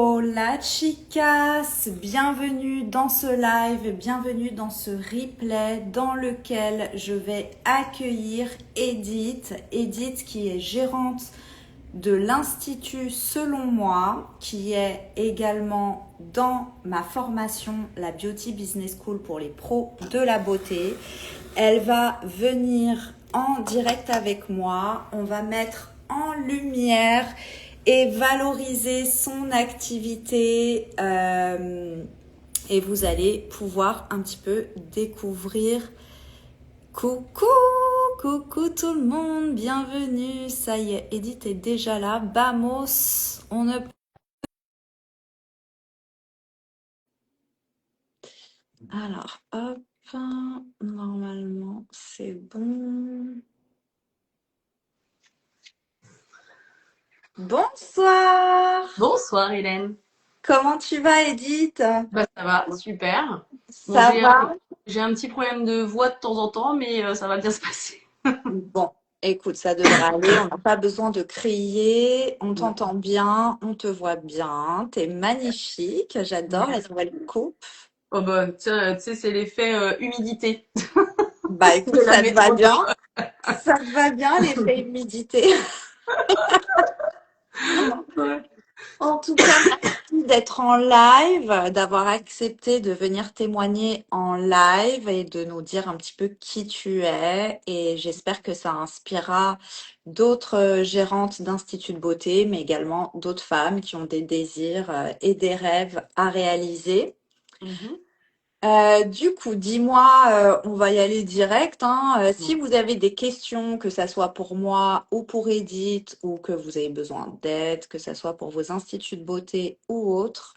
Hola chicas, bienvenue dans ce live, bienvenue dans ce replay dans lequel je vais accueillir Edith. Edith qui est gérante de l'Institut Selon Moi, qui est également dans ma formation, la Beauty Business School pour les pros de la beauté. Elle va venir en direct avec moi, on va mettre en lumière et valoriser son activité et vous allez pouvoir un petit peu découvrir. Coucou, coucou tout le monde, bienvenue, ça y est, Edith est déjà là, vamos, on ne... Alors, hop, normalement c'est bon. Bonsoir, Bonsoir Hélène. comment tu vas Edith? Bah, ça va, super. Bon, Ça va? j'ai un petit problème de voix de temps en temps, mais ça va bien se passer. Bon, écoute, ça devrait aller. On n'a pas besoin de crier. On Non. t'entend bien, on te voit bien. T'es magnifique. J'adore la nouvelle coupe. Oh bah, tiens, tu sais, c'est l'effet humidité Bah écoute, de la ça te va métropole. bien. Ça te va bien, l'effet humidité. Ouais. En tout cas, merci d'être en live, d'avoir accepté de venir témoigner en live et de nous dire un petit peu qui tu es. Et j'espère que ça inspirera d'autres gérantes d'instituts de beauté, mais également d'autres femmes qui ont des désirs et des rêves à réaliser. Mhm. Du coup, dis-moi, on va y aller direct, hein. Si Bon. vous avez des questions, que ça soit pour moi ou pour Edith, ou que vous avez besoin d'aide, que ça soit pour vos instituts de beauté ou autres,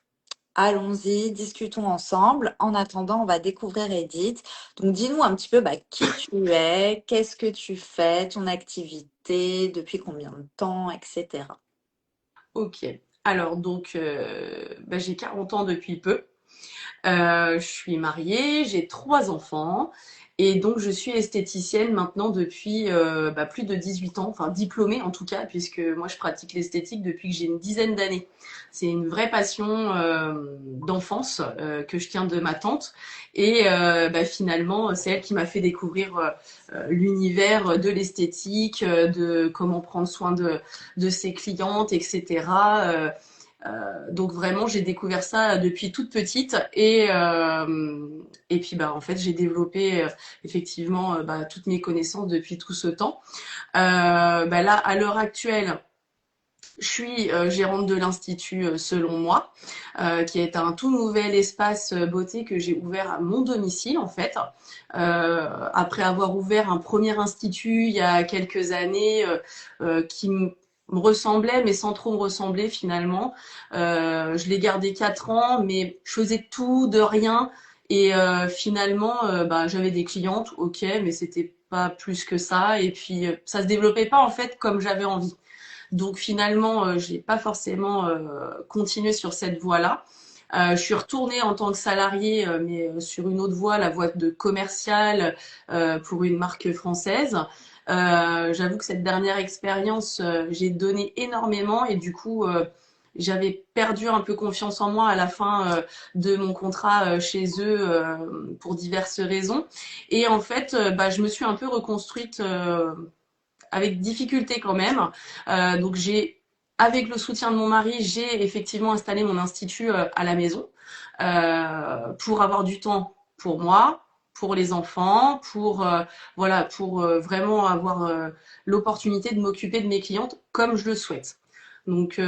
allons-y, discutons ensemble. En attendant, on va découvrir Edith. Donc, dis-nous un petit peu qui tu es, qu'est-ce que tu fais, ton activité, depuis combien de temps, etc. Ok. Alors, donc, bah, j'ai 40 ans depuis peu. Je suis mariée, j'ai 3 enfants et donc je suis esthéticienne maintenant depuis bah, plus de 18 ans, enfin diplômée en tout cas, puisque moi je pratique l'esthétique depuis que j'ai une dizaine d'années. C'est une vraie passion d'enfance que je tiens de ma tante et bah, finalement c'est elle qui m'a fait découvrir l'univers de l'esthétique, de comment prendre soin de ses clientes, etc. Donc vraiment, j'ai découvert ça depuis toute petite et puis bah en fait j'ai développé effectivement bah, toutes mes connaissances depuis tout ce temps. Bah là à l'heure actuelle, je suis gérante de l'Institut Selon Moi, qui est un tout nouvel espace beauté que j'ai ouvert à mon domicile en fait. Après avoir ouvert un premier institut il y a quelques années qui me ressemblait mais sans trop me ressembler finalement. Je l'ai gardé 4 ans mais je faisais tout de rien et finalement bah, j'avais des clientes, ok, mais c'était pas plus que ça et puis ça se développait pas en fait comme j'avais envie. Donc finalement, j'ai pas forcément continué sur cette voie-là. Je suis retournée en tant que salariée, mais sur une autre voie, la voie de commercial pour une marque française. J'avoue que cette dernière expérience, j'ai donné énormément et du coup, j'avais perdu un peu confiance en moi à la fin de mon contrat chez eux pour diverses raisons. Et en fait, bah, je me suis un peu reconstruite avec difficulté quand même. Donc avec le soutien de mon mari, j'ai effectivement installé mon institut à la maison pour avoir du temps pour moi, pour les enfants, pour voilà, pour vraiment avoir l'opportunité de m'occuper de mes clientes comme je le souhaite. Donc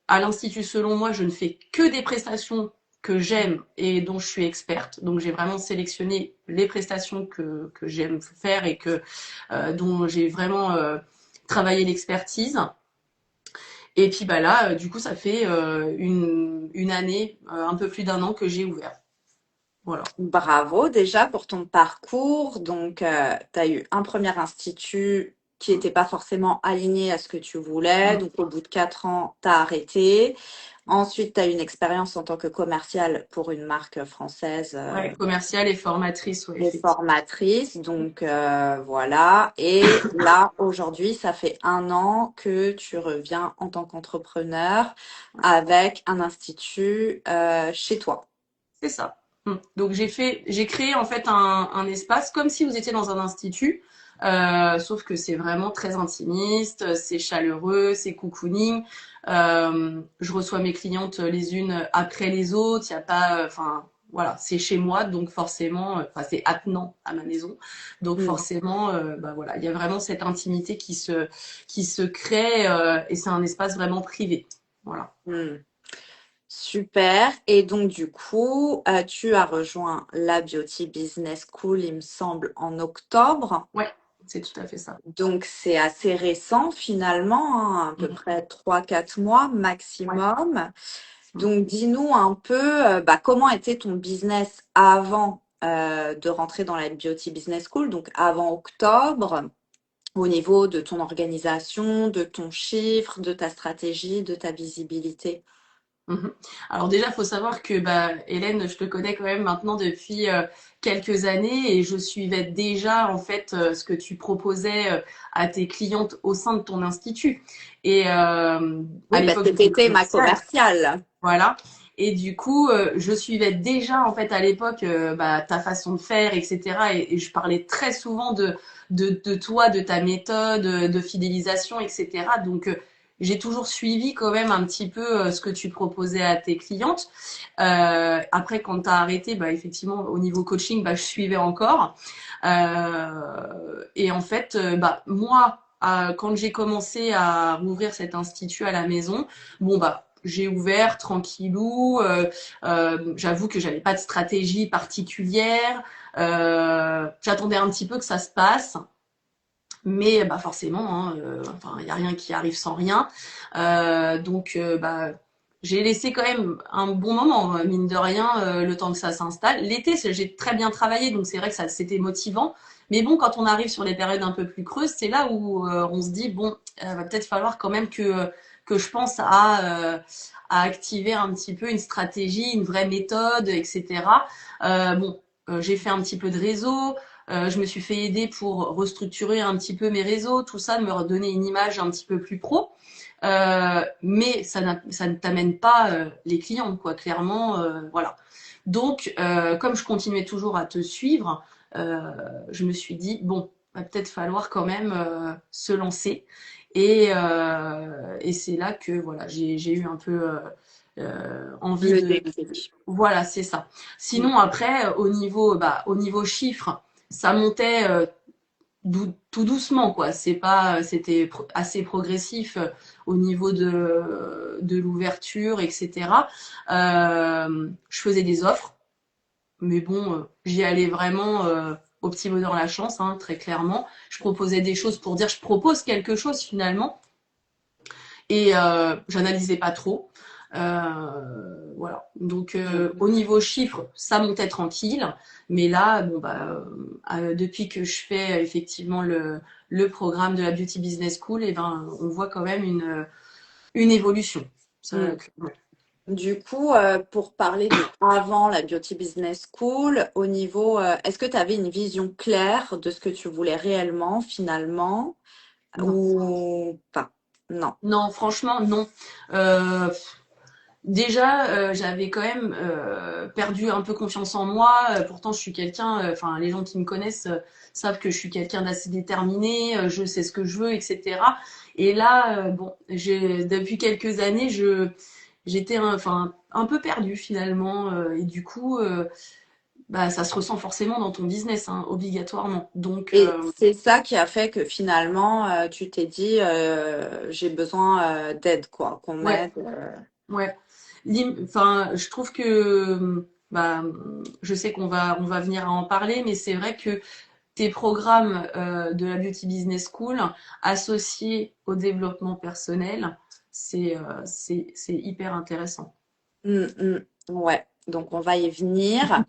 à l'institut Selon Moi, je ne fais que des prestations que j'aime et dont je suis experte. Donc j'ai vraiment sélectionné les prestations que j'aime faire et dont j'ai vraiment travaillé l'expertise. Et puis bah là, du coup, ça fait une année, un peu plus d'1 an que j'ai ouvert. Voilà. Bravo déjà pour ton parcours. Donc, tu as eu un premier institut qui n'était pas forcément aligné à ce que tu voulais. Donc, au bout de 4 ans, tu as arrêté. Ensuite, tu as une expérience en tant que commerciale pour une marque française Ouais, commerciale et formatrice, ouais, et effectivement. formatrice. Donc voilà. Et là, aujourd'hui, ça fait 1 an que tu reviens en tant qu'entrepreneur avec un institut chez toi. C'est ça. Donc j'ai créé en fait un espace comme si vous étiez dans un institut, sauf que c'est vraiment très intimiste, c'est chaleureux, c'est cocooning. Je reçois mes clientes les unes après les autres. Il y a pas, enfin voilà, c'est chez moi, donc forcément, enfin c'est attenant à ma maison, donc Mm, forcément, bah voilà, il y a vraiment cette intimité qui se crée et c'est un espace vraiment privé. Voilà. mm. Super. Et donc, du coup, tu as rejoint la Beauty Business School, il me semble, en octobre. Ouais, c'est tout à fait ça. Donc, c'est assez récent finalement, hein, à peu Mhm. près 3, 4 mois Ouais. maximum. Mm. Donc, dis-nous un peu bah, comment était ton business avant de rentrer dans la Beauty Business School, donc avant octobre, au niveau de ton organisation, de ton chiffre, de ta stratégie, de ta visibilité. Mhm. Alors déjà, il faut savoir que bah, Hélène, je te connais quand même maintenant depuis quelques années et je suivais déjà en fait ce que tu proposais à tes clientes au sein de ton institut. Et à Oui, parce l'époque, que tu j'étais étais ma commerciale, commerciale. voilà. Et du coup, je suivais déjà en fait à l'époque bah, ta façon de faire, etc. Et je parlais très souvent de toi, de ta méthode, de fidélisation, etc. Donc j'ai toujours suivi quand même un petit peu ce que tu proposais à tes clientes. Après, quand tu as arrêté, bah, effectivement, au niveau coaching, bah, je suivais encore. Et en fait, bah, moi, quand j'ai commencé à rouvrir cet institut à la maison, bon, bah, j'ai ouvert tranquillou. J'avoue que j'avais pas de stratégie particulière. J'attendais un petit peu que ça se passe. Mais bah forcément, hein, enfin, il y a rien qui arrive sans rien. Donc, bah, j'ai laissé quand même un bon moment, mine de rien, le temps que ça s'installe. L'été, j'ai très bien travaillé, donc c'est vrai que ça, c'était motivant. Mais bon, quand on arrive sur les périodes un peu plus creuses, c'est là où on se dit, bon, va peut-être falloir quand même que je pense à activer un petit peu une stratégie, une vraie méthode, etc. Bon, j'ai fait un petit peu de réseau. Je me suis fait aider pour restructurer un petit peu mes réseaux, tout ça, de me redonner une image un petit peu plus pro. Mais ça ne t'amène pas les clients, quoi, clairement, voilà. Donc, comme je continuais toujours à te suivre, je me suis dit, bon, va peut-être falloir quand même se lancer. Et c'est là que voilà, j'ai eu un peu envie Le de, déclic. voilà, c'est ça. Mm. Sinon, après, au niveau chiffres, ça montait tout doucement, quoi. C'est pas, c'était assez progressif au niveau de l'ouverture, etc. Je faisais des offres, mais bon, j'y allais vraiment au petit bonheur la chance, hein, très clairement. Je proposais des choses pour dire je propose quelque chose finalement, et j'analysais pas trop. Voilà. Donc au Mm. niveau chiffres, ça montait tranquille, mais là, bon bah, depuis que je fais effectivement le programme de la Beauty Business School, et ben on voit quand même une évolution. Ça, Mm. Du coup, pour parler de avant la Beauty Business School, au niveau, est-ce que tu avais une vision claire de ce que tu voulais réellement, finalement, non. ou pas? Non. Non, franchement, non. Déjà, j'avais quand même perdu un peu confiance en moi. Pourtant, je suis quelqu'un, enfin, les gens qui me connaissent savent que je suis quelqu'un d'assez déterminé, je sais ce que je veux, etc. Et là, bon, depuis quelques années, j'étais enfin, un peu perdue finalement. Et du coup, bah, ça se ressent forcément dans ton business, hein, obligatoirement. Donc, Et c'est ça qui a fait que finalement, tu t'es dit, j'ai besoin d'aide, quoi, qu'on ouais, m'aide. ouais. Enfin, je trouve que, bah, je sais on va venir à en parler, mais c'est vrai que tes programmes de la Beauty Business School associés au développement personnel, c'est hyper intéressant. Mm, mm, ouais. Donc, on va y venir.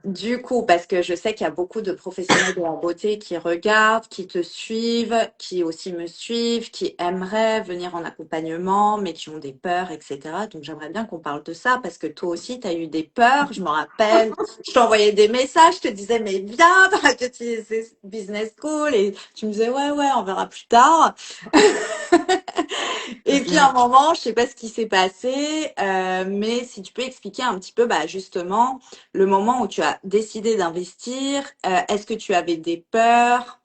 Du coup, parce que je sais qu'il y a beaucoup de professionnels de la beauté qui regardent, qui te suivent, qui aussi me suivent, qui aimeraient venir en accompagnement, mais qui ont des peurs, etc. Donc, j'aimerais bien qu'on parle de ça parce que toi aussi, tu as eu des peurs. Je me rappelle, je t'envoyais des messages, je te disais, mais viens dans la Beauty Business School. Et tu me disais, ouais, on verra plus tard. Et puis à un moment, je sais pas ce qui s'est passé, mais si tu peux expliquer un petit peu, bah, justement, le moment où tu as décidé d'investir, est-ce que tu avais des peurs?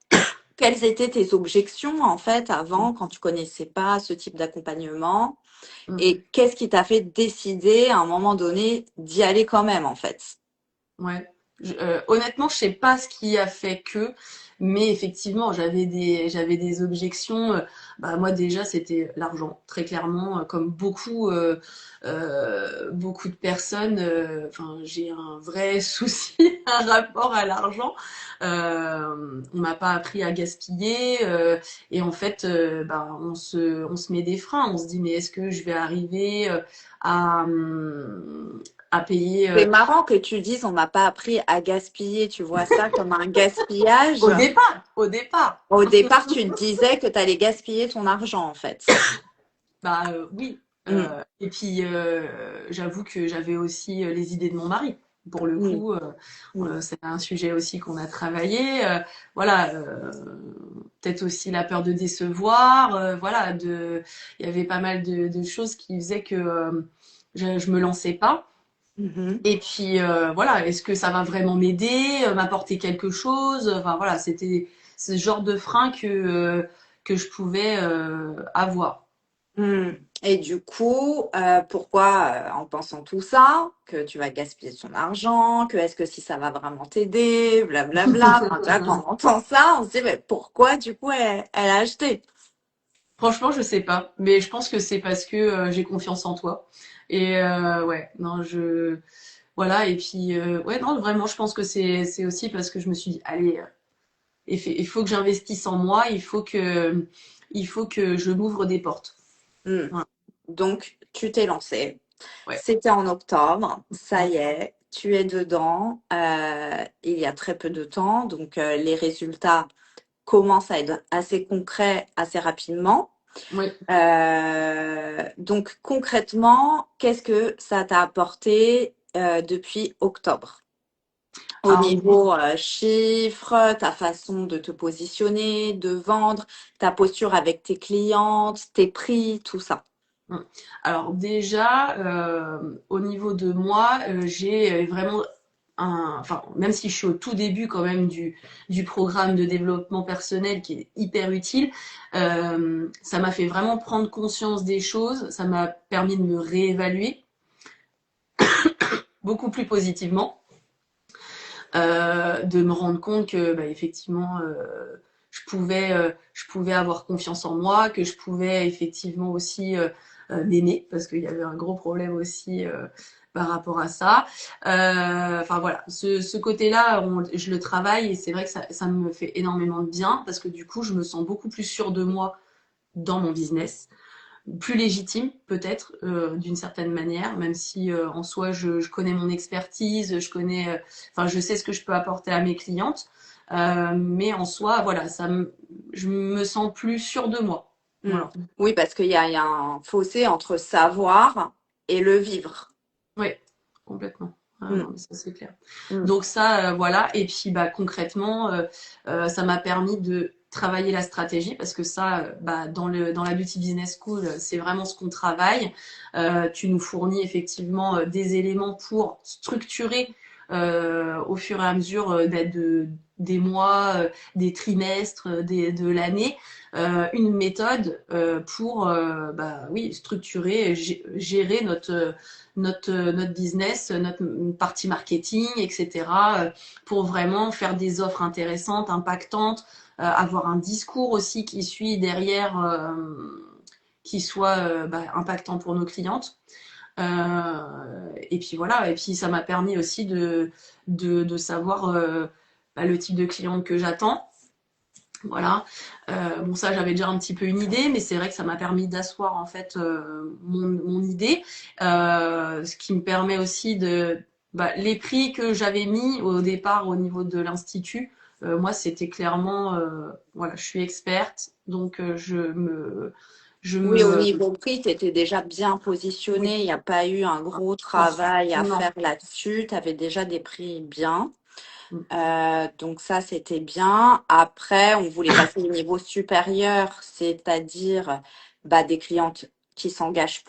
Quelles étaient tes objections en fait avant, quand tu connaissais pas ce type d'accompagnement? Et qu'est-ce qui t'a fait décider à un moment donné d'y aller quand même en fait? Ouais. Honnêtement, je sais pas ce qui a fait que, mais effectivement, j'avais des objections. Bah moi déjà, c'était l'argent, très clairement, comme beaucoup de personnes. Enfin, j'ai un vrai souci, un rapport à l'argent. On m'a pas appris à gaspiller, et en fait, bah on se met des freins. On se dit mais est-ce que je vais arriver à à payer C'est marrant que tu dises on m'a pas appris à gaspiller, tu vois ça comme un gaspillage. au départ. Au départ, tu te disais que tu allais gaspiller ton argent en fait. Bah oui. Mm, Et puis j'avoue que j'avais aussi les idées de mon mari. Pour le mm, coup, mm. c'est un sujet aussi qu'on a travaillé. Voilà, peut-être aussi la peur de décevoir. Voilà, il y avait pas mal de choses qui faisaient que je me lançais pas. Mhm. Et puis voilà, est-ce que ça va vraiment m'aider, m'apporter quelque chose? Enfin voilà, c'était ce genre de frein que je pouvais avoir. Hmm. Et du coup, pourquoi, en pensant tout ça, que tu vas gaspiller ton argent, que est-ce que si ça va vraiment t'aider, blablabla. Enfin, tu vois, quand on entend ça, on se dit, mais pourquoi du coup elle a acheté? Franchement, je sais pas, mais je pense que c'est parce que j'ai confiance en toi. Et ouais, non, voilà. Et puis ouais, non, vraiment, je pense que c'est aussi parce que je me suis dit, allez, il faut que j'investisse en moi, il faut que je m'ouvre des portes. Hmm. Voilà. Donc, tu t'es lancé. Ouais, C'était en octobre, ça ouais, y est, tu es dedans. Il y a très peu de temps, donc les résultats commencent à être assez concrets assez rapidement. ouais. Donc concrètement, qu'est-ce que ça t'a apporté depuis octobre? Au Alors, niveau chiffres, ta façon de te positionner, de vendre, ta posture avec tes clientes, tes prix, tout ça. Mm. Alors déjà, au niveau de moi, j'ai vraiment enfin, même si je suis au tout début quand même du programme de développement personnel qui est hyper utile, ça m'a fait vraiment prendre conscience des choses, ça m'a permis de me réévaluer beaucoup plus positivement, de me rendre compte que bah, effectivement je pouvais avoir confiance en moi, que je pouvais effectivement aussi m'aimer, parce qu'il y avait un gros problème aussi par rapport à ça. Enfin voilà, ce côté-là, je le travaille et c'est vrai que ça me fait énormément de bien parce que du coup, je me sens beaucoup plus sûre de moi dans mon business, plus légitime peut-être d'une certaine manière, même si en soi je connais mon expertise, enfin je sais ce que je peux apporter à mes clientes, mais en soi voilà, je me sens plus sûre de moi. Hmm. Voilà. Oui, parce qu'il y a un fossé entre savoir et le vivre. Oui, complètement. Ah Hmm. non, mais ça c'est clair. Hmm. Donc ça, voilà. Et puis bah concrètement, ça m'a permis de travailler la stratégie parce que ça, bah dans la Beauty Business School, c'est vraiment ce qu'on travaille. Tu nous fournis effectivement des éléments pour structurer au fur et à mesure des mois, des trimestres, de l'année, une méthode pour bah oui structurer, gérer notre business, notre partie marketing, etc., pour vraiment faire des offres intéressantes, impactantes, avoir un discours aussi qui suit derrière, qui soit bah, impactant pour nos clientes. Et puis voilà, et puis ça m'a permis aussi de savoir bah, le type de cliente que j'attends. Voilà. Bon, ça, j'avais déjà un petit peu une idée, mais c'est vrai que ça m'a permis d'asseoir en fait mon idée, ce qui me permet aussi Bah, les prix que j'avais mis au départ au niveau de l'institut, moi c'était clairement, voilà, je suis experte, donc je Oui, au me, niveau prix, tu étais déjà bien oui, positionné. Il n'y a pas eu un gros attention, travail à non. faire là-dessus. Tu avais déjà des prix bien. Mm. Donc ça, c'était bien. Après, on voulait passer au niveau supérieur, c'est-à-dire bah, des clientes qui s'engagent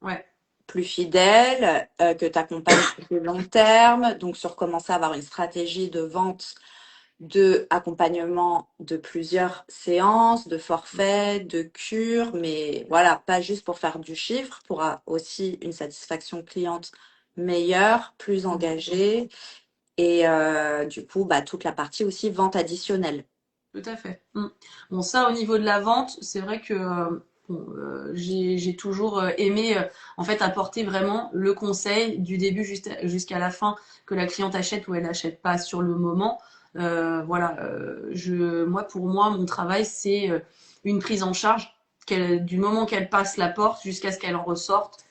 Ouais. plus fidèles, que tu accompagnes sur le long terme. Donc sur commencer à avoir une stratégie de vente, de accompagnement de plusieurs séances, de forfaits, de cures, mais voilà, pas juste pour faire du chiffre, pour aussi une satisfaction cliente meilleure, plus Mm. engagée. Et du coup, bah, toute la partie aussi vente additionnelle. Tout à fait. Mm. Bon, ça, au niveau de la vente, c'est vrai que bon, j'ai toujours aimé en fait apporter vraiment le conseil du début jusqu'à la fin, que la cliente achète ou elle achète pas sur le moment. Voilà, moi pour moi, mon travail c'est une prise en charge du moment qu'elle passe la porte jusqu'à ce qu'elle en ressorte.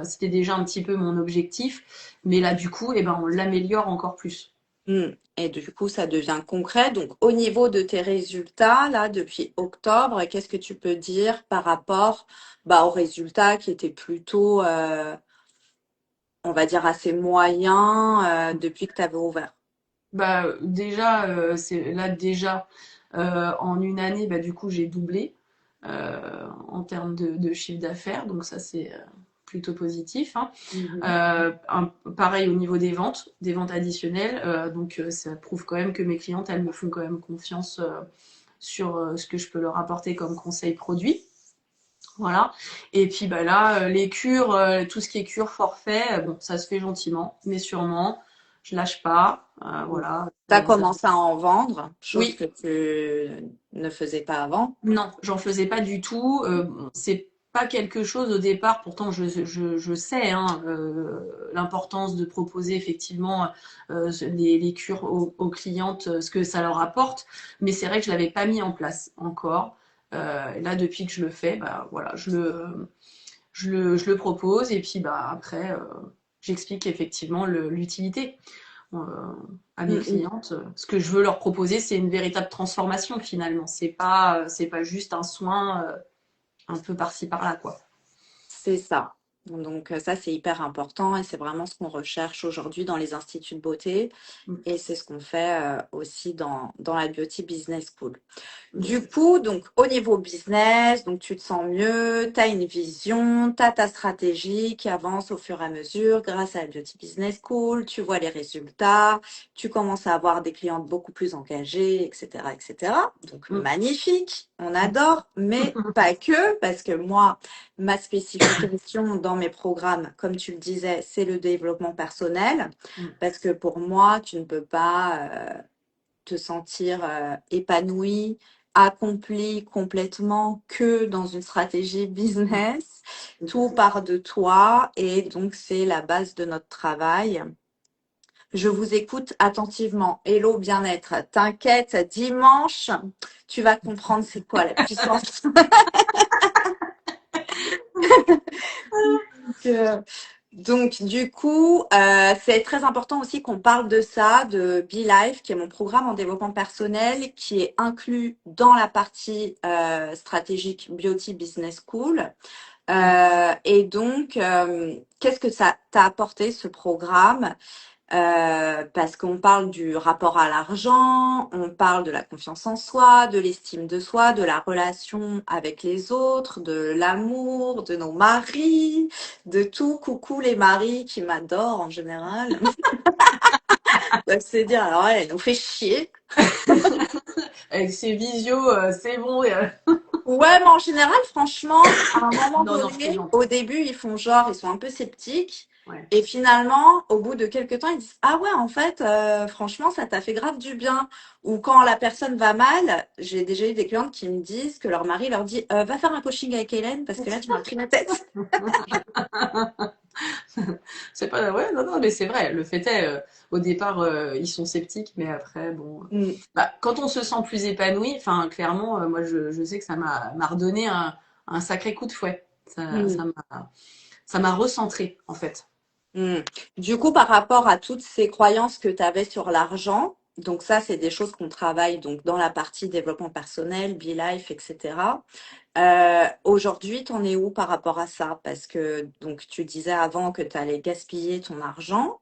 C'était déjà un petit peu mon objectif, mais là du coup, eh ben, on l'améliore encore plus. Et du coup, ça devient concret. Donc, au niveau de tes résultats, là, depuis octobre, qu'est-ce que tu peux dire par rapport bah, aux résultats qui étaient plutôt, on va dire, assez moyens depuis que tu avais ouvert? Bah, déjà, c'est là déjà en une année, bah, du coup, j'ai doublé en termes de chiffre d'affaires, donc ça c'est plutôt positif, hein. Mhm. Pareil au niveau des ventes additionnelles, donc ça prouve quand même que mes clientes, elles me font quand même confiance sur ce que je peux leur apporter comme conseil produit. Voilà. Et puis bah là, les cures, tout ce qui est cure forfait, bon, ça se fait gentiment, mais sûrement. Je lâche pas. Voilà. Tu as commencé à en vendre, chose Oui, que tu ne faisais pas avant. non, j'en faisais pas du tout. C'est pas quelque chose au départ, pourtant je sais hein, l'importance de proposer effectivement les cures aux clientes, ce que ça leur apporte, mais c'est vrai que je l'avais pas mis en place encore. Là, depuis que je le fais, bah voilà, je le propose et puis bah après, j'explique effectivement l'utilité euh, à mes Mm, clientes. Ce que je veux leur proposer, c'est une véritable transformation finalement. C'est pas juste un soin un peu par-ci par-là, quoi. C'est ça. Donc ça, c'est hyper important et c'est vraiment ce qu'on recherche aujourd'hui dans les instituts de beauté Mm. et c'est ce qu'on fait aussi dans la Beauty Business School. Yes. Du coup, donc au niveau business, donc tu te sens mieux, tu as une vision, tu as ta stratégie qui avance au fur et à mesure grâce à la Beauty Business School, tu vois les résultats, tu commences à avoir des clientes beaucoup plus engagées, etc., etc. Donc Mm. magnifique, on adore, mais pas que, parce que moi, ma spécification dans mes programmes, comme tu le disais, c'est le développement personnel, Mm. parce que pour moi, tu ne peux pas te sentir épanoui, accompli complètement que dans une stratégie business. Tout à Tout fait. part de toi et donc c'est la base de notre travail. Je vous écoute attentivement. Hello bien-être. T'inquiète, dimanche, tu vas comprendre c'est quoi la puissance. Euh, Donc, du coup, c'est très important aussi qu'on parle de ça, de Be Life, qui est mon programme en développement personnel, qui est inclus dans la partie stratégique Beauty Business School. Mm. Et donc, qu'est-ce que ça t'a apporté, ce programme? Parce qu'on parle du rapport à l'argent, on parle de la confiance en soi, de l'estime de soi, de la relation avec les autres, de l'amour, de nos maris, de tout. Coucou les maris qui m'adorent en général. Doivent se dire, alors elle nous fait chier. Avec ces visios, c'est bon. Ouais, mais en général, franchement, à un moment Non, non, je donné, plaisante. au début, ils font genre, ils sont un peu sceptiques. Ouais. Et finalement, au bout de quelques temps, ils disent, ah ouais, en fait, franchement, ça t'a fait grave du bien. Ou quand la personne va mal, j'ai déjà eu des clientes qui me disent que leur mari leur dit, va faire un coaching avec Hélène parce que là, tu m'as pris la tête. C'est pas ouais, non, non, mais c'est vrai. Le fait est, au départ, ils sont sceptiques, mais après, bon, Mm, bah, quand on se sent plus épanoui, enfin, clairement, moi, je sais que m'a redonné un sacré coup de fouet. mm. Ça m'a recentré, en fait. Hmm. Du coup, par rapport à toutes ces croyances que tu avais sur l'argent, donc ça, c'est des choses qu'on travaille donc dans la partie développement personnel, Be Life, etc. Aujourd'hui, t'en es où par rapport à ça? Parce que donc tu disais avant que tu allais gaspiller ton argent.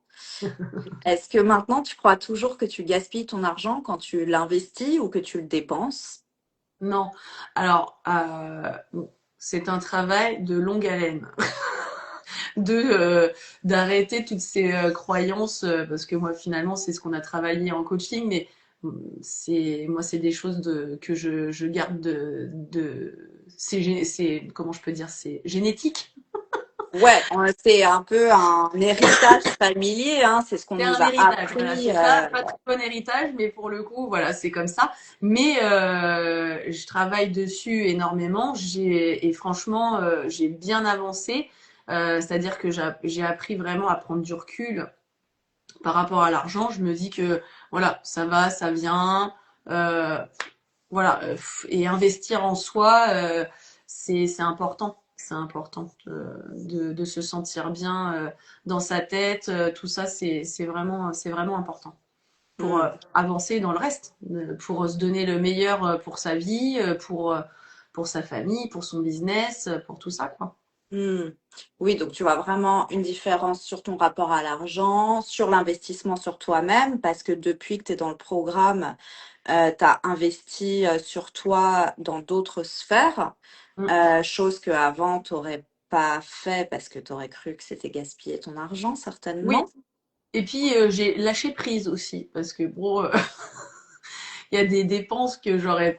Est-ce que maintenant tu crois toujours que tu gaspilles ton argent quand tu l'investis ou que tu le dépenses? Non. Alors, bon, c'est un travail de longue haleine. de d'arrêter toutes ces croyances parce que moi finalement c'est ce qu'on a travaillé en coaching mais c'est moi c'est des choses que je garde c'est comment je peux dire c'est génétique. Ouais, c'est un peu un héritage familier, hein, c'est ce qu'on C'est nous un a héritage, voilà, appris. c'est pas très bon héritage, mais pour le coup, voilà, c'est comme ça. Mais je travaille dessus énormément. Et franchement, j'ai bien avancé. C'est-à-dire que j'ai appris vraiment à prendre du recul par rapport à l'argent. Je me dis que voilà, ça va, ça vient. Euh, voilà, et investir en soi, c'est important. C'est important de se sentir bien dans sa tête. Tout ça, c'est vraiment important pour Hmm. avancer dans le reste, pour se donner le meilleur pour sa vie, pour sa famille, pour son business, pour tout ça, quoi. Hmm. Oui, donc tu vois vraiment une différence sur ton rapport à l'argent, sur l'investissement sur toi-même, parce que depuis que tu es dans le programme, tu as investi sur toi dans d'autres sphères, Mm. chose que avant tu n'aurais pas fait parce que tu aurais cru que c'était gaspiller ton argent, Oui. certainement. Et puis j'ai lâché prise aussi parce que bon, il y a des dépenses que j'aurais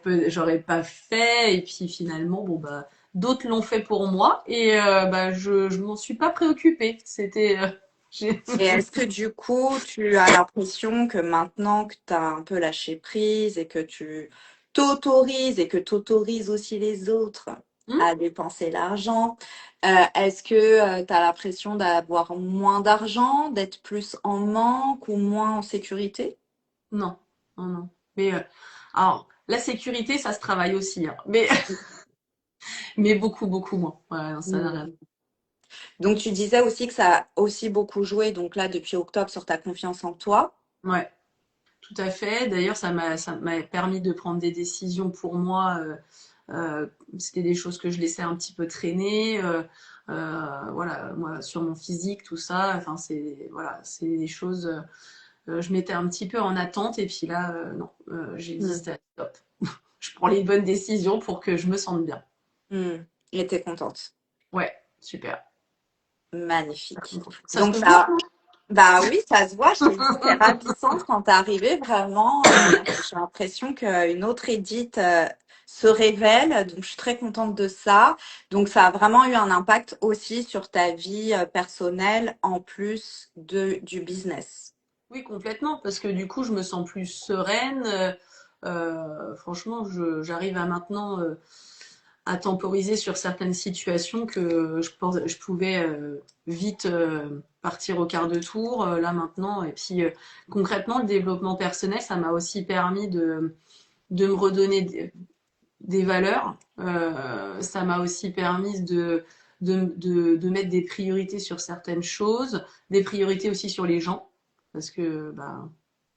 pas fait et puis finalement bon bah d'autres l'ont fait pour moi et bah je m'en suis pas préoccupée. C'était j'ai Et est-ce que du coup, tu as l'impression que maintenant que tu as un peu lâché prise et que tu t'autorises et que tu autorises aussi les autres Hmm. à dépenser l'argent, est-ce que tu as l'impression d'avoir moins d'argent, d'être plus en manque ou moins en sécurité? Non, non, non. Mais alors la sécurité ça se travaille aussi hein. Mais mais beaucoup beaucoup moins. Ouais, non, ça n'a rien. Hmm. Donc tu disais aussi que ça a aussi beaucoup joué, donc là depuis octobre, sur ta confiance en toi. Ouais, tout à fait. D'ailleurs ça m'a permis de prendre des décisions pour moi. C'était des choses que je laissais un petit peu traîner. Voilà, moi sur mon physique, tout ça. Enfin, c'est voilà, c'est des choses. Je m'étais un petit peu en attente et puis là, non, j'ai dit Hmm. stop. Je prends les bonnes décisions pour que je me sente bien. Hmm. Et t'es contente. Ouais, super. Magnifique. Ça Donc se voit. ça, bah oui, ça se voit. Je t'ai dit, c'est ravissant quand t'es arrivée. Vraiment, j'ai l'impression qu'une autre Edith se révèle. Donc je suis très contente de ça. Donc ça a vraiment eu un impact aussi sur ta vie personnelle en plus du business. Oui, complètement, parce que du coup, je me sens plus sereine. Franchement, j'arrive à maintenant à temporiser sur certaines situations que je pouvais vite partir au quart de tour, là maintenant. Et puis concrètement, le développement personnel, ça m'a aussi permis de me redonner des valeurs. Ça m'a aussi permis de mettre des priorités sur certaines choses, des priorités aussi sur les gens, parce que bah,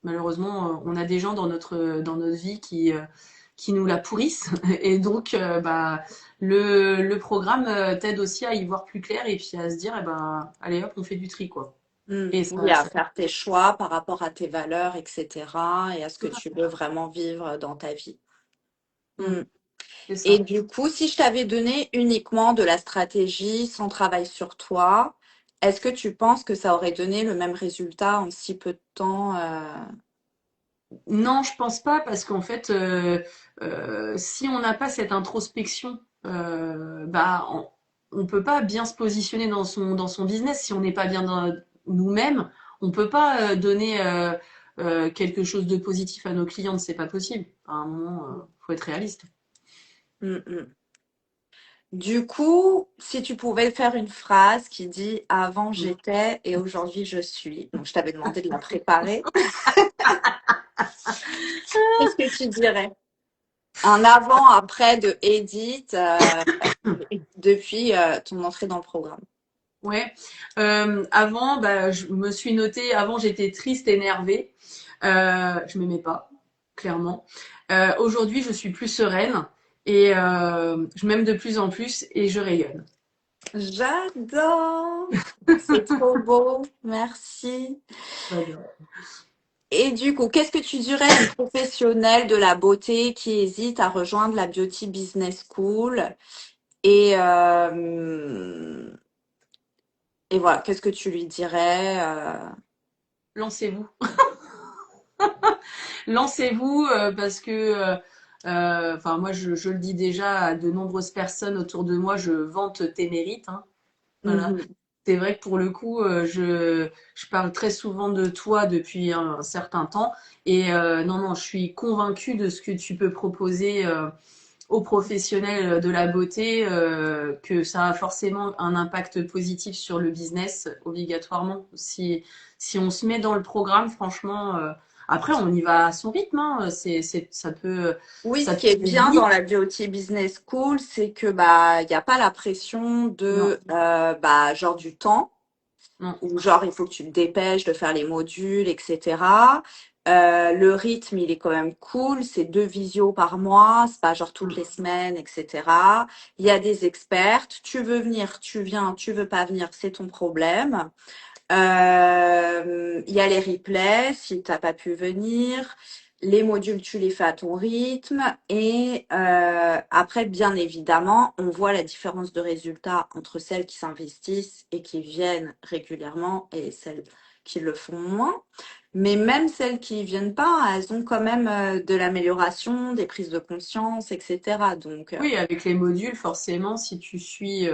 malheureusement, on a des gens dans notre vie qui nous la pourrissent. Et donc, bah, le programme t'aide aussi à y voir plus clair et puis à se dire, eh ben, allez hop, on fait du tri, quoi. Et Oui, ça, à ça faire tes choix par rapport à tes valeurs, etc. et à ce que tu veux vraiment vivre dans ta vie. mm, Hmm. c'est Et ça. du coup, si je t'avais donné uniquement de la stratégie sans travail sur toi, est-ce que tu penses que ça aurait donné le même résultat en si peu de temps Non, je pense pas parce qu'en fait, si on n'a pas cette introspection, bah, on peut pas bien se positionner dans son business si on n'est pas bien dans nous-mêmes. On peut pas donner quelque chose de positif à nos clients, c'est pas possible. À un moment, faut être réaliste. Mm, mm. Du coup, si tu pouvais faire une phrase qui dit avant j'étais et aujourd'hui je suis, donc je t'avais demandé de la préparer, qu'est-ce que tu dirais? Un avant-après de Edith depuis ton entrée dans le programme. Ouais. Avant, bah, je me suis notée, avant j'étais triste, énervée. Je m'aimais pas, clairement. Aujourd'hui, je suis plus sereine et je m'aime de plus en plus et je rayonne. J'adore. C'est trop beau. Merci. Très bien. Et du coup, qu'est-ce que tu dirais à une professionnelle de la beauté qui hésite à rejoindre la Beauty Business School? Et, euh, et voilà, qu'est-ce que tu lui dirais? Lancez-vous. Lancez-vous parce que, enfin, moi, je le dis déjà à de nombreuses personnes autour de moi, je vante tes mérites, hein. Voilà. Mhm. C'est vrai que pour le coup, je parle très souvent de toi depuis un certain temps. Et non, non, je suis convaincue de ce que tu peux proposer aux professionnels de la beauté, que ça a forcément un impact positif sur le business, obligatoirement. Si on se met dans le programme, franchement, après, on y va à son rythme, hein. Oui, ce Ça qui est peut aller bien dans vite. la Beauty Business School, c'est que bah il n'y a pas la pression Non, de bah genre du temps. non. Ou genre il faut que tu te dépêches de faire les modules, etc. Le rythme, il est quand même cool. C'est 2 visios par mois, c'est pas genre toutes les semaines, etc. Il y a des expertes. Tu veux venir, tu viens. Tu veux pas venir, c'est ton problème. Il y a les replays si t'as pas pu venir. Les modules, tu les fais à ton rythme. Et après, bien évidemment, on voit la différence de résultats entre celles qui s'investissent et qui viennent régulièrement et celles qui le font moins. Mais même celles qui viennent pas, elles ont quand même de l'amélioration, des prises de conscience, etc. Donc, Oui, avec les modules, forcément, ouais. si tu suis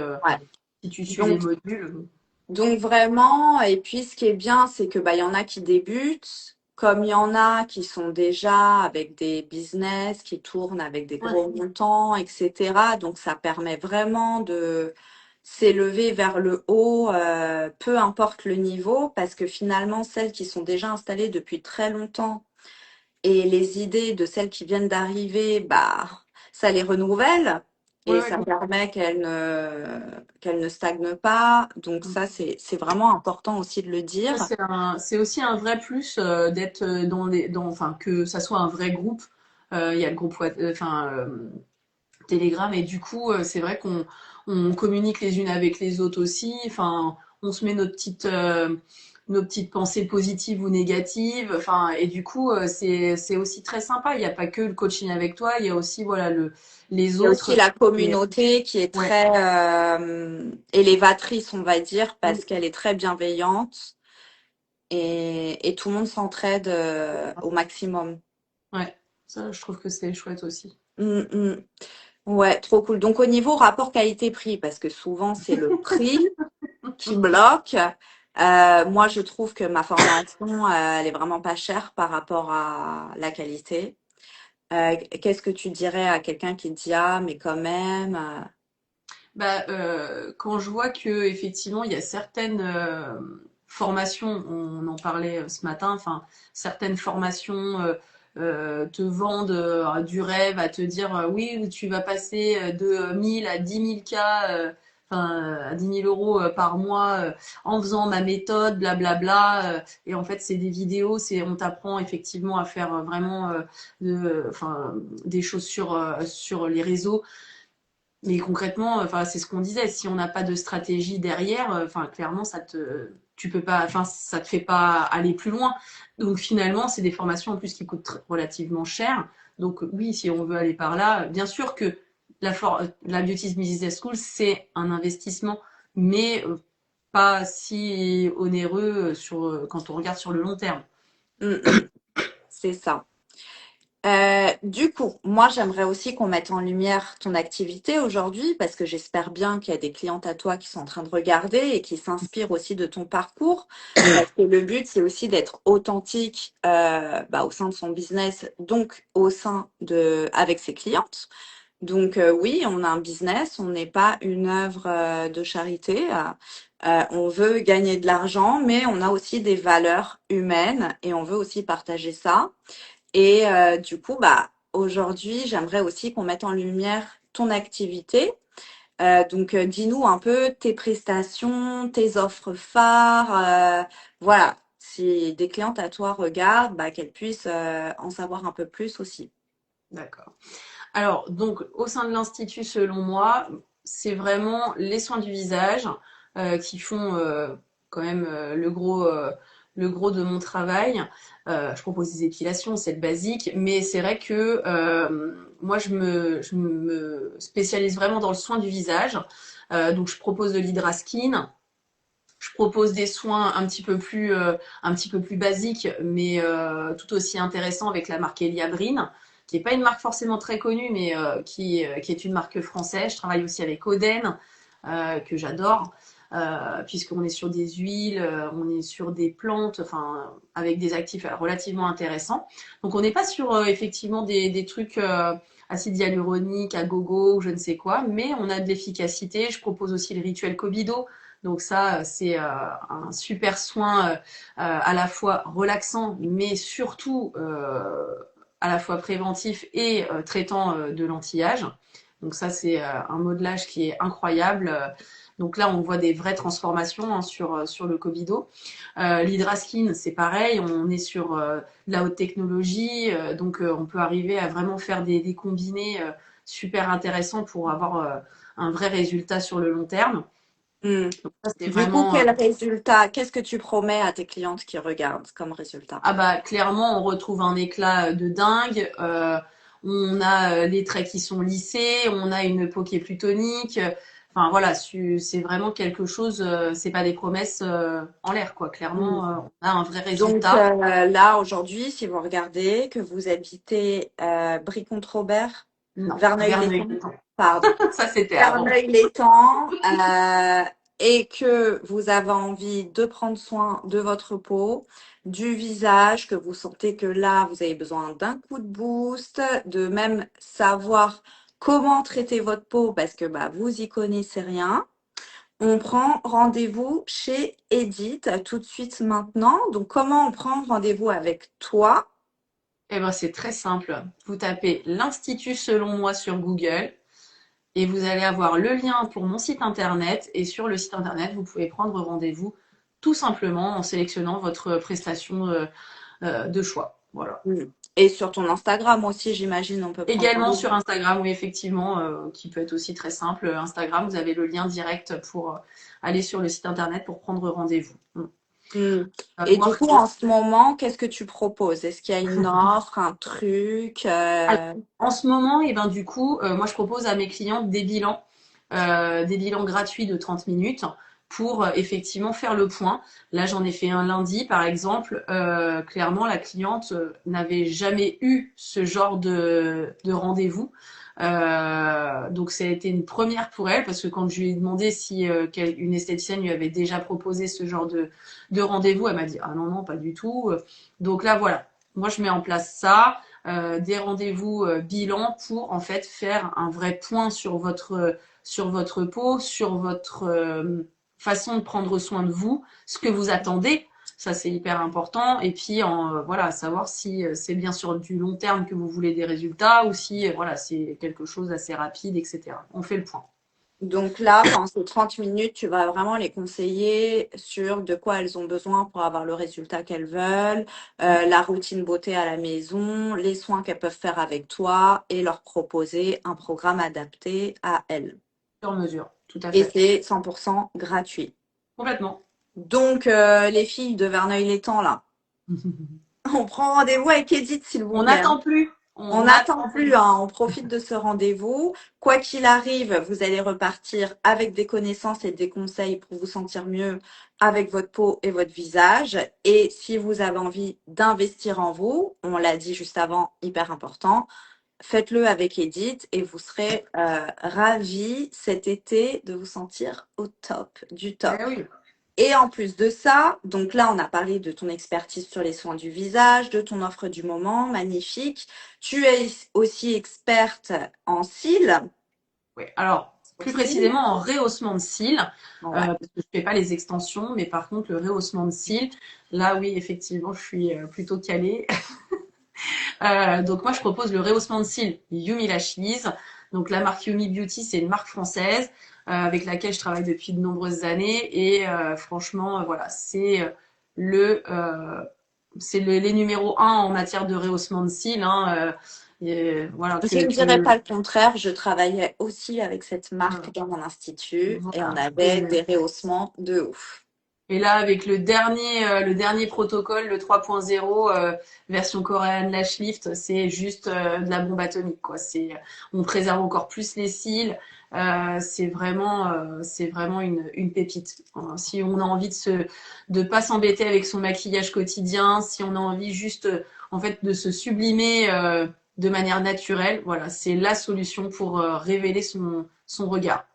les Donc, modules, Donc vraiment, et puis ce qui est bien, c'est que bah il y en a qui débutent, comme il y en a qui sont déjà avec des business, qui tournent avec des ouais. gros montants, etc. Donc ça permet vraiment de s'élever vers le haut, peu importe le niveau, parce que finalement, celles qui sont déjà installées depuis très longtemps et les idées de celles qui viennent d'arriver, bah, ça les renouvelle Ouais, et ouais, ça permet qu'elles ne stagnent pas. Donc ça, c'est vraiment important aussi de le ça, dire. c'est aussi un vrai plus d'être enfin, que ça soit un vrai groupe. Il y a le groupe, enfin, Telegram, et du coup, c'est vrai on communique les unes avec les autres aussi. Enfin, on se met nos petites pensées positives ou négatives. Enfin, et du coup, c'est aussi très sympa. Il n'y a pas que le coaching avec toi, il y a aussi, voilà, les Il y a aussi autres. la Et, communauté qui est ouais. très élévatrice, on va dire, Mm. parce qu'elle est très bienveillante et tout le monde s'entraide au maximum. Ouais. Ça, je trouve que c'est chouette aussi. Mm, mm. Ouais, trop cool. Donc au niveau rapport qualité-prix, parce que souvent c'est le prix qui bloque. Moi, je trouve que ma formation, elle est vraiment pas chère par rapport à la qualité. Qu'est-ce que tu dirais à quelqu'un qui dit ah, mais quand même, Bah, quand je vois que effectivement il y a certaines formations, on en parlait ce matin, enfin certaines formations te vendent du rêve à te dire oui tu vas passer de 1000 à 10 000 cas, enfin à 10 000 € par mois en faisant ma méthode, blablabla. Et en fait c'est des vidéos, on t'apprend effectivement à faire vraiment enfin des choses sur les réseaux. Mais concrètement, enfin, c'est ce qu'on disait. Si on n'a pas de stratégie derrière, enfin, clairement, tu peux pas, enfin, ça te fait pas aller plus loin. Donc finalement, c'est des formations en plus qui coûtent relativement cher. Donc oui, si on veut aller par là, bien sûr que la Beauty Business School, c'est un investissement, mais pas si onéreux quand on regarde sur le long terme. hum, hum, c'est ça. Du coup, moi, j'aimerais aussi qu'on mette en lumière ton activité aujourd'hui parce que j'espère bien qu'il y a des clientes à toi qui sont en train de regarder et qui s'inspirent aussi de ton parcours. Parce que le but, c'est aussi d'être authentique bah, au sein de son business, donc avec ses clientes. Donc oui, on a un business, on n'est pas une œuvre de charité. On veut gagner de l'argent, mais on a aussi des valeurs humaines et on veut aussi partager ça. Et du coup, bah aujourd'hui, j'aimerais aussi qu'on mette en lumière ton activité. Donc, dis-nous un peu tes prestations, tes offres phares. Voilà, si des clientes à toi regardent, bah, qu'elles puissent en savoir un peu plus aussi. D'accord. Alors, donc, au sein de l'Institut, selon moi, c'est vraiment les soins du visage qui font quand même le gros de mon travail. Je propose des épilations, c'est le basique, mais c'est vrai que moi, je me spécialise vraiment dans le soin du visage. Donc, je propose de l'hydraskin. Je propose des soins un petit peu plus basiques, mais tout aussi intéressants avec la marque Eliabrine, qui n'est pas une marque forcément très connue, mais qui est une marque française. Je travaille aussi avec Oden, que j'adore, puisqu'on est sur des huiles, on est sur des plantes, enfin, avec des actifs relativement intéressants. Donc, on n'est pas sur effectivement des trucs acide hyaluronique, à gogo ou je ne sais quoi, mais on a de l'efficacité. Je propose aussi le rituel Kobido. Donc ça, c'est un super soin à la fois relaxant, mais surtout à la fois préventif et traitant de l'anti-âge. Donc ça, c'est un modelage qui est incroyable. Donc là, on voit des vraies transformations hein, sur le Covido. L'Hydraskin, c'est pareil, on est sur de la haute technologie, donc on peut arriver à vraiment faire des combinés super intéressants pour avoir un vrai résultat sur le long terme. Hmm. Donc ça, c'est Du coup, vraiment quel résultat? Qu'est-ce que tu promets à tes clientes qui regardent comme résultat? ah bah clairement on retrouve un éclat de dingue. On a les traits qui sont lissés, on a une peau qui est plus tonique. Enfin voilà, c'est vraiment quelque chose. C'est pas des promesses en l'air quoi. Hmm. Clairement, on a un vrai Donc résultat. là, aujourd'hui, si vous regardez que vous habitez Brie-Comte-Robert, Non, Verneuil-l'Étang, Verneuil-Étang. pardon, Ça c'était avant. Verneuil-l'Étang, et que vous avez envie de prendre soin de votre peau, du visage, que vous sentez que là, vous avez besoin d'un coup de boost, de même savoir comment traiter votre peau parce que bah, vous y connaissez rien. On prend rendez-vous chez Edith tout de suite maintenant. Donc, comment on prend rendez-vous avec toi? Eh ben c'est très simple. Vous tapez l'Institut selon moi sur Google. Et vous allez avoir le lien pour mon site internet. Et sur le site internet, vous pouvez prendre rendez-vous tout simplement en sélectionnant votre prestation de choix. Voilà. Mm. Et sur ton Instagram aussi, j'imagine, on peut prendre Également rendez-vous. sur Instagram, oui, effectivement, qui peut être aussi très simple. Instagram, vous avez le lien direct pour aller sur le site internet pour prendre rendez-vous. Mm. On va Et du voir coup, que... en ce moment, qu'est-ce que tu proposes? Est-ce qu'il y a une offre, un truc? Alors, en ce moment, et ben, du coup, moi, je propose à mes clientes des bilans gratuits de 30 minutes pour effectivement faire le point. Là, j'en ai fait un lundi, par exemple. Clairement, la cliente n'avait jamais eu ce genre de rendez-vous. Donc, ça a été une première pour elle parce que quand je lui ai demandé si une esthéticienne lui avait déjà proposé ce genre de rendez-vous, elle m'a dit ah non, non, pas du tout. Donc là, voilà. Moi, je mets en place ça. Des rendez-vous bilan pour en fait faire un vrai point sur votre peau, sur votre façon de prendre soin de vous, ce que vous attendez. Ça, c'est hyper important. Et puis, voilà, savoir si c'est bien sur du long terme que vous voulez des résultats ou si voilà, c'est quelque chose d'assez rapide, etc. On fait le point. Donc là, pendant ces 30 minutes, tu vas vraiment les conseiller sur de quoi elles ont besoin pour avoir le résultat qu'elles veulent, la routine beauté à la maison, les soins qu'elles peuvent faire avec toi et leur proposer un programme adapté à elles. Sur mesure, tout à Et fait. c'est 100% gratuit. Complètement. Donc, les filles de Verneuil-l'Étang, là, on prend rendez-vous avec Edith, s'il vous On plaît, hein. n'attend plus. On On n'attend n'attend plus, plus. hein, on profite de ce rendez-vous. Quoi qu'il arrive, vous allez repartir avec des connaissances et des conseils pour vous sentir mieux avec votre peau et votre visage. Et si vous avez envie d'investir en vous, on l'a dit juste avant, hyper important, faites-le avec Edith et vous serez ravis cet été de vous sentir au top, du Eh top. oui. Et en plus de ça, donc là, on a parlé de ton expertise sur les soins du visage, de ton offre du moment, magnifique. Tu es aussi experte en cils Oui. Alors, plus aussi. précisément en rehaussement de cils, Ouais. parce que je fais pas les extensions, mais par contre le rehaussement de cils, là oui, effectivement, je suis plutôt calée. Donc moi, je propose le rehaussement de cils Yumi Lashes. Donc la marque Yumi Beauty, c'est une marque française. avec laquelle je travaille depuis de nombreuses années. Et franchement, voilà, le, euh, les numéros un en matière de rehaussement de cils. Hein, voilà, Je ne dirais que pas le contraire. Je travaillais aussi avec cette marque dans mon institut et on voilà. avait des rehaussements de ouf. Et là, avec le dernier protocole, le 3.0, version coréenne Lash Lift, c'est juste de la bombe atomique, quoi. On préserve encore plus les cils. C'est vraiment une pépite. Si on a envie de pas s'embêter avec son maquillage quotidien, si on a envie juste, en fait, de se sublimer de manière naturelle, voilà, c'est la solution pour révéler son regard.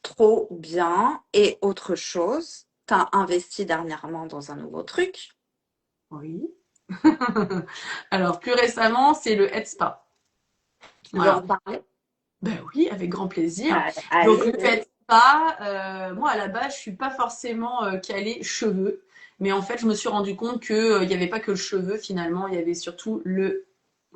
Trop bien. Et autre chose, tu as investi dernièrement dans un nouveau truc. Oui. Alors, plus récemment, c'est le Head Spa. Tu veux en Voilà. parler? Ben oui, avec grand plaisir. Donc le Allez. fait pas, moi à la base je suis pas forcément calée cheveux, mais en fait je me suis rendu compte que il y avait pas que le cheveu finalement, il y avait surtout le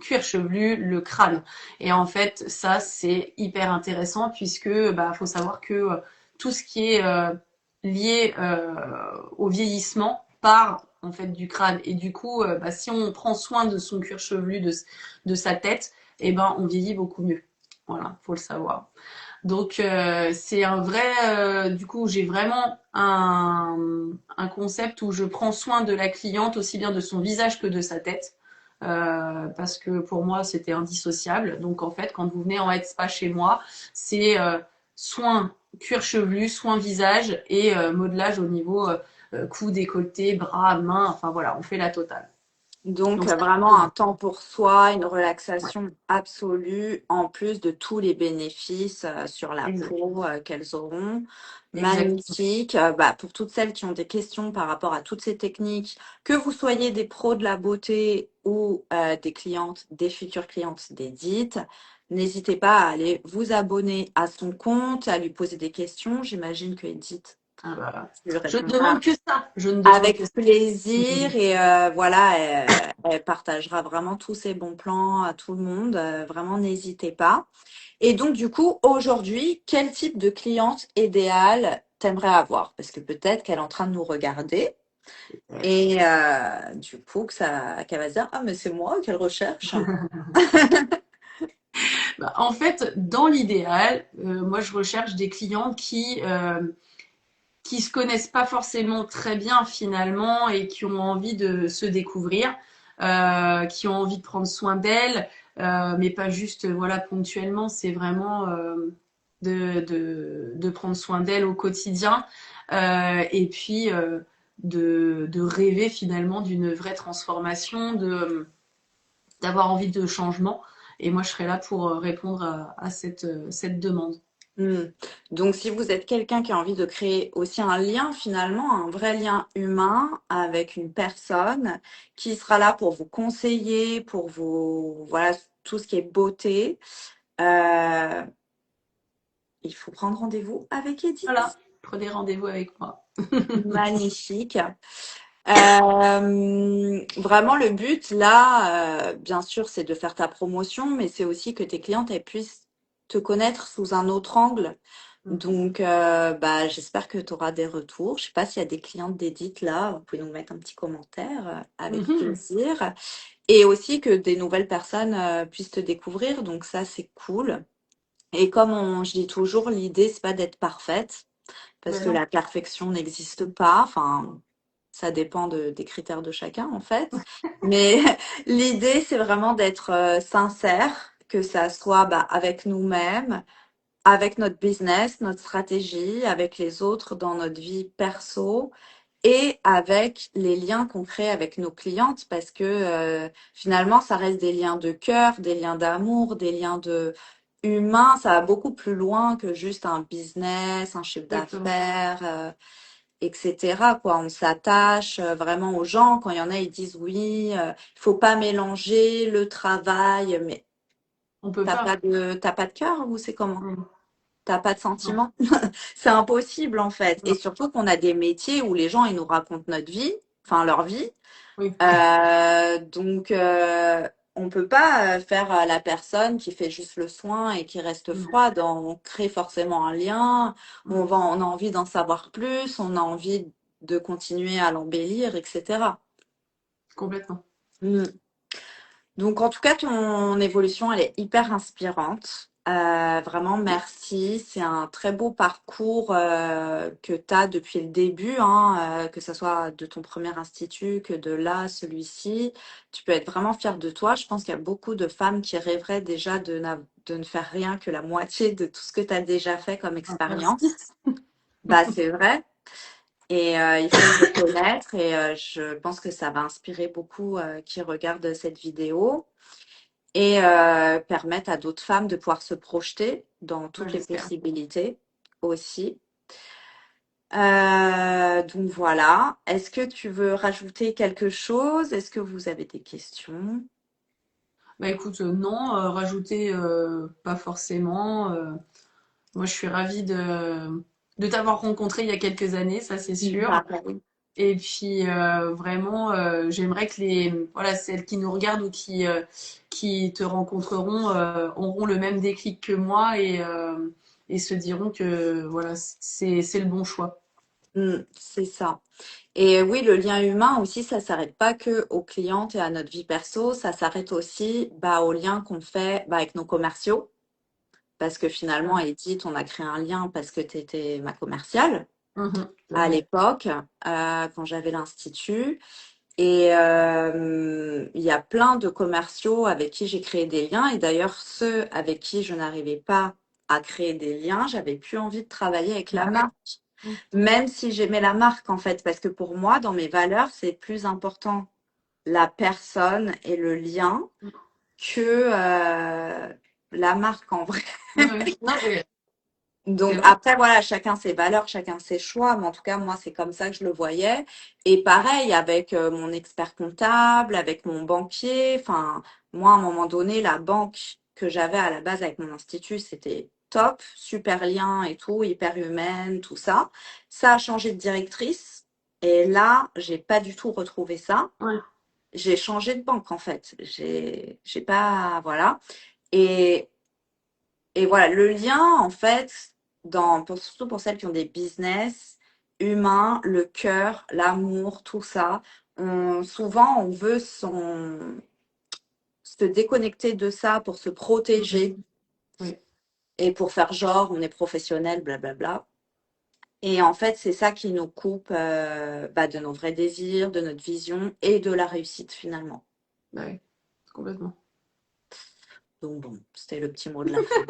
cuir chevelu, le crâne. Et en fait ça c'est hyper intéressant puisque bah faut savoir que tout ce qui est lié au vieillissement part en fait du crâne et du coup bah, si on prend soin de son cuir chevelu, de sa tête, eh ben on vieillit beaucoup mieux. Voilà, faut le savoir. Donc c'est un vrai, du coup j'ai vraiment un concept où je prends soin de la cliente aussi bien de son visage que de sa tête. Parce que pour moi c'était indissociable. Donc en fait quand vous venez en head spa chez moi, c'est soin cuir chevelu, soin visage et modelage au niveau cou, décolleté, bras, mains, enfin voilà, on fait la totale. Donc, Donc ça, vraiment un temps pour soi, une relaxation absolue, en plus de tous les bénéfices sur la exact, peau qu'elles auront. exact. Magnifique. Pour toutes celles qui ont des questions par rapport à toutes ces techniques, que vous soyez des pros de la beauté ou des clientes, des futures clientes d'Edith, n'hésitez pas à aller vous abonner à son compte, à lui poser des questions. J'imagine que Edith Ah bah, lui je ne répondra demande que ça. Je ne demande que avec ça. plaisir et voilà, elle partagera vraiment tous ses bons plans à tout le monde. Vraiment, n'hésitez pas. Et donc, du coup, aujourd'hui, quel type de cliente idéale t'aimerais avoir? Parce que peut-être qu'elle est en train de nous regarder et du coup, qu'elle va se dire, ah, mais c'est moi qu'elle recherche. Bah, en fait, dans l'idéal, moi je recherche des clients qui se connaissent pas forcément très bien finalement et qui ont envie de se découvrir, qui ont envie de prendre soin d'elles, mais pas juste voilà ponctuellement. C'est vraiment de prendre soin d'elles au quotidien et puis de rêver finalement d'une vraie transformation, d'avoir envie de changement. Et moi, je serai là pour répondre à cette demande. Hmm. Donc, si vous êtes quelqu'un qui a envie de créer aussi un lien, finalement, un vrai lien humain avec une personne qui sera là pour vous conseiller, pour vous, voilà, tout ce qui est beauté, euh, il faut prendre rendez-vous avec Voilà, Edith. prenez rendez-vous avec moi. Magnifique. Vraiment, le but là, bien sûr, c'est de faire ta promotion, mais c'est aussi que tes clientes elles puissent te connaître sous un autre angle. Donc, j'espère que tu auras des retours. Je sais pas s'il y a des clientes d'Edith là, vous pouvez nous mettre un petit commentaire avec Mhm. plaisir. Et aussi que des nouvelles personnes puissent te découvrir. Donc ça, c'est cool. Et comme je dis toujours, l'idée, c'est pas d'être parfaite parce Ben que non, la perfection n'existe pas. Enfin, ça dépend des critères de chacun en fait. Mais l'idée, c'est vraiment d'être sincère, que ça soit avec nous-mêmes, avec notre business, notre stratégie, avec les autres dans notre vie perso et avec les liens qu'on crée avec nos clientes parce que finalement, ça reste des liens de cœur, des liens d'amour, des liens de humains. Ça va beaucoup plus loin que juste un business, un chiffre exactement. d'affaires. Etc. quoi. On s'attache vraiment aux gens. Quand il y en a, ils disent oui, il faut pas mélanger le travail, mais On peut pas. t'as pas de cœur ou c'est comment? Mm. T'as pas de Non, sentiment? C'est impossible en fait. Et non. surtout qu'on a des métiers où les gens ils nous racontent notre vie, enfin leur vie. Oui, Donc on peut pas faire la personne qui fait juste le soin et qui reste Mm, froide. On crée forcément un lien. mm, On a envie d'en savoir plus. On a envie de continuer à l'embellir, etc. complètement. Mm. Donc, en tout cas, ton évolution, elle est hyper inspirante. Vraiment, merci. C'est un très beau parcours que tu as depuis le début, hein, que ce soit de ton premier institut que de là, celui-ci. Tu peux être vraiment fière de toi. Je pense qu'il y a beaucoup de femmes qui rêveraient déjà de ne faire rien que la moitié de tout ce que tu as déjà fait comme Ah, merci. expérience. Bah, c'est vrai. Et il faut le reconnaître. Et je pense que ça va inspirer beaucoup qui regardent cette vidéo et permettre à d'autres femmes de pouvoir se projeter dans Ouais, toutes les j'espère. possibilités aussi. Donc voilà. Est-ce que tu veux rajouter quelque chose? Est-ce que vous avez des questions? Bah écoute, non, rajouter, pas forcément. Moi, je suis ravie de t'avoir rencontré il y a quelques années, ça c'est sûr. Pareil. Et puis vraiment, j'aimerais que voilà, celles qui nous regardent ou qui te rencontreront auront le même déclic que moi et se diront que voilà, c'est le bon choix. C'est ça. Et oui, le lien humain aussi, ça s'arrête pas que aux clientes et à notre vie perso, ça s'arrête aussi bah, aux liens qu'on fait bah, avec nos commerciaux. Parce que finalement, Edith, on a créé un lien parce que tu étais ma commerciale Mhm, c'est à vrai. l'époque, quand j'avais l'institut. Et il y a plein de commerciaux avec qui j'ai créé des liens. Et d'ailleurs, ceux avec qui je n'arrivais pas à créer des liens, j'avais plus envie de travailler avec la Bah oui. marque. Même si j'aimais la marque, en fait, parce que pour moi, dans mes valeurs, c'est plus important la personne et le lien que la marque en vrai. Ouais, ouais. Non, mais c'est Donc vrai. après, voilà, chacun ses valeurs, chacun ses choix, mais en tout cas, moi, c'est comme ça que je le voyais. Et pareil avec mon expert comptable, avec mon banquier. Enfin, moi, à un moment donné, la banque que j'avais à la base avec mon institut, c'était top, super lien et tout, hyper humaine, tout ça. Ça a changé de directrice. Et là, j'ai pas du tout retrouvé ça. Ouais. J'ai changé de banque, en fait. J'ai pas, voilà. Et et voilà, le lien, en fait, surtout pour celles qui ont des business humains, le cœur, l'amour, tout ça, souvent on veut se déconnecter de ça pour se protéger Oui. et pour faire genre on est professionnel, blablabla. Et en fait, c'est ça qui nous coupe bah, de nos vrais désirs, de notre vision et de la réussite finalement. Bah oui, complètement. Donc bon, c'était le petit mot de la fin.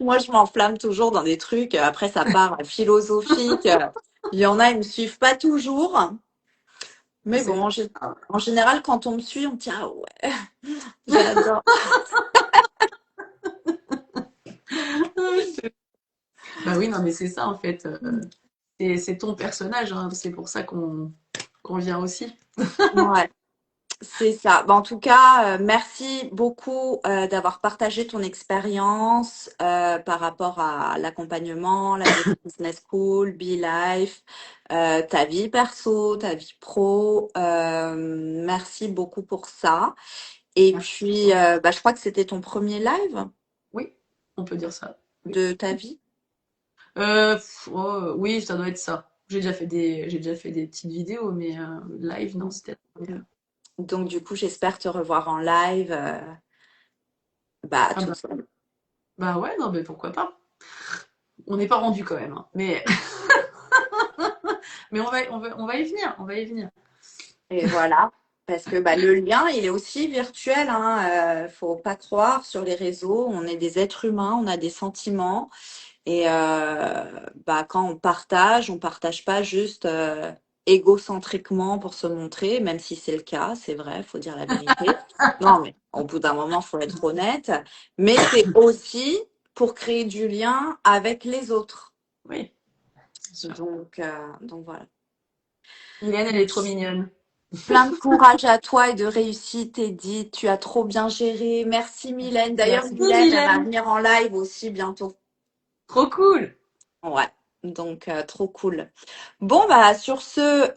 Moi, je m'enflamme toujours dans des trucs. Après, ça part philosophique. Il y en a, ils me suivent pas toujours. Mais C'est bon, pas grave. en général, quand on me suit, on me dit, ah ouais, j'adore. Bah oui, non, mais c'est ça en fait. C'est ton personnage, hein, c'est pour ça qu'on vient aussi. Ouais, c'est ça. Bah, en tout cas, merci beaucoup d'avoir partagé ton expérience par rapport à l'accompagnement, la Beauty Business School, Be Life, ta vie perso, ta vie pro. Merci beaucoup pour ça. Et Merci à puis, toi. bah, je crois que c'était ton premier live Oui, on peut dire ça. Oui. de ta vie. Oh, oui, ça doit être ça. J'ai déjà fait des petites vidéos, mais live, non, c'était la première. Donc, du coup, j'espère te revoir en live, bah, Ah toute bah, seule. bah ouais, non, mais pourquoi pas. On n'est pas rendu quand même, hein, mais on va y venir, on va y venir. Et voilà. Parce que bah, le lien, il est aussi virtuel, hein. Faut pas croire sur les réseaux. On est des êtres humains, on a des sentiments. Et bah, quand on partage pas juste égocentriquement pour se montrer, même si c'est le cas, c'est vrai, faut dire la vérité. Non, mais au bout d'un moment, faut être honnête. Mais c'est aussi pour créer du lien avec les autres. Oui, c'est sûr. Donc voilà. Mylène, elle est trop mignonne. Plein de courage à toi et de réussite, Edith. Tu as trop bien géré. Merci, Mylène. D'ailleurs, Merci Mylène, elle va Mylène, venir en live aussi bientôt. trop cool. Ouais. Donc, trop cool. Bon, bah, sur ce,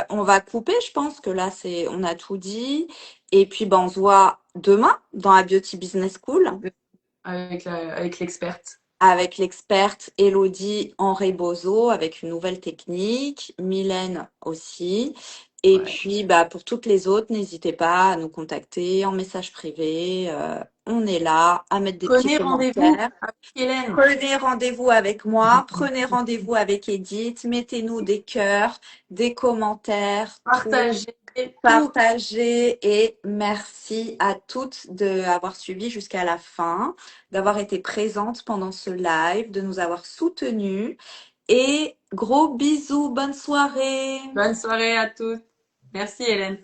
on va couper. Je pense que là, on a tout dit. Et puis, bah, on se voit demain dans la Beauty Business School avec l'experte. avec l'experte Elodie Henré-Bozo avec une nouvelle technique, Mylène aussi. Et Ouais. puis, bah, pour toutes les autres, n'hésitez pas à nous contacter en message privé. On est là à mettre des petits Prenez rendez-vous commentaires. avec Hélène. Prenez rendez-vous avec moi, prenez rendez-vous avec Edith, mettez-nous des cœurs, des commentaires, tout, Partagez tout. partagez et merci à toutes d'avoir suivi jusqu'à la fin, d'avoir été présentes pendant ce live, de nous avoir soutenus et gros bisous, bonne soirée. Bonne soirée à tous. Merci Hélène.